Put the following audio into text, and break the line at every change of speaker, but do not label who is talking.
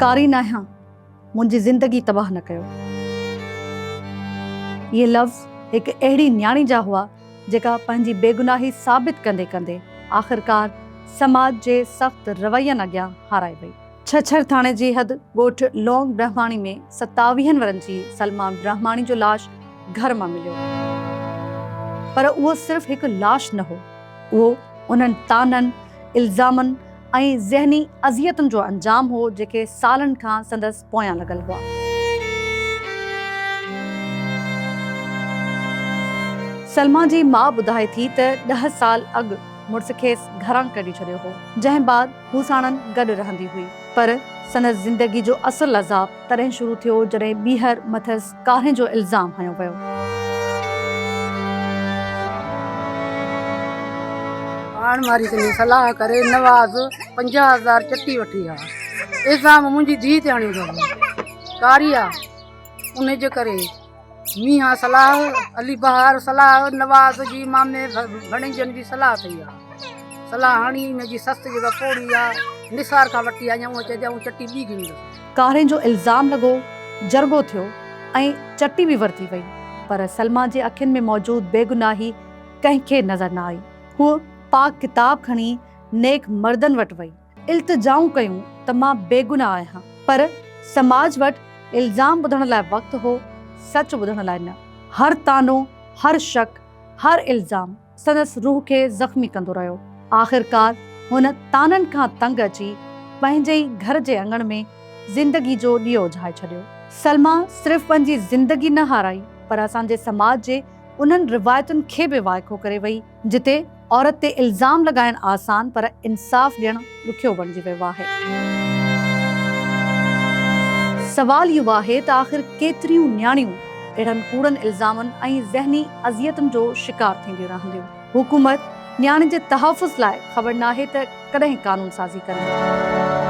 कारी न आहियां, मुंहिंजी ज़िंदगी तबाह न कयो। ये लफ़्ज़ हिकु अहिड़ी न्याणी जा हुआ जेका पंहिंजी बेगुनाही साबित कंदे कंदे आख़िरकार समाज जे सख़्त रवैयनि अॻियां हाराए वई। छछर थाणे जी हद ॻोठ लौंग ब्रह्माणी में 27 वरनि जी सलमा ब्रह्माणी जो लाश घर मां मिलियो। पर उहो सिर्फ़ हिकु लाश न हो, उहो उन्हनि ताननि, इल्ज़ामनि ऐं ज़हनी अज़ियतुनि जो अंजाम हो जेके सालनि खां संदसि पोयां लॻल हुआ। सलमा जी माउ ॿुधाए थी त 10 साल अॻु मुड़ुस खेसि घरां कढी छॾियो हो, जंहिं बाद हू साणनि गॾु रहंदी हुई। पर संदसि ज़िंदगी जो असुलु अज़ाब तॾहिं शुरू थियो जॾहिं ॿीहर मथसि कारे जो इल्ज़ाम हयो वियो।
मारी कनी सलाह करे नवाज़ 50,000 चट्टी वठी आ। इल्ज़ाम मुंहिंजी धीउ ते आणियो अथव, कारी आहे उन जे करे मीहा सलाह अली बहार सलाह नवाज़ जी मामे भणेजनि जी सलाह थी आहे। सलाह हाणी हिन जी ससु जेका पोड़ी आहे निसार खां वठी आई उहा चए ऐं चट्टी ॿी गिनी।
कारे जो इल्ज़ाम लॻो, जरगो थियो ऐं चट्टी बि वरिती वई, पर सलमा जे अखियुनि में मौजूदु बेगुनाही कंहिंखे नज़र न आई। हूअ पाक किताब खणी नेक मर्दनि वटि वई, इल्तिजाऊं कयूं त मां बेगुनाह आहियां, पर समाज वटि इल्ज़ाम ॿुधण लाइ वक़्तु हो, सच ॿुधण लाइ न। हर तानो, हर शक, हर इल्ज़ाम संदसि रूह खे ज़ख़्मी कंदो रहियो। आख़िरकार हुन ताननि खां तंग अची पंहिंजे ई घर जे अङण में ज़िंदगी जो ॾीओ ॼाए छॾियो। सलमा सिर्फ़ पंहिंजी ज़िंदगी न हाराई, पर असांजे समाज जे उन्हनि रिवायतुनि खे बि वाइको करे वई जिते औरत ते इल्ज़ाम लॻाइण आसान पर इंसाफ़ ॾियणु ॾुखियो बणिजी वियो आहे। सवाल इहो आहे त आख़िर केतिरियूं न्याणियूं अहिड़नि कूड़नि इल्ज़ामनि ऐं ज़हनी अज़ियतुनि जो शिकार थींदियूं रहंदियूं। हुकूमत न्याणी जे तहफ़ुज़ लाइ ख़बर नाहे त कॾहिं क़ानून साज़ी करे।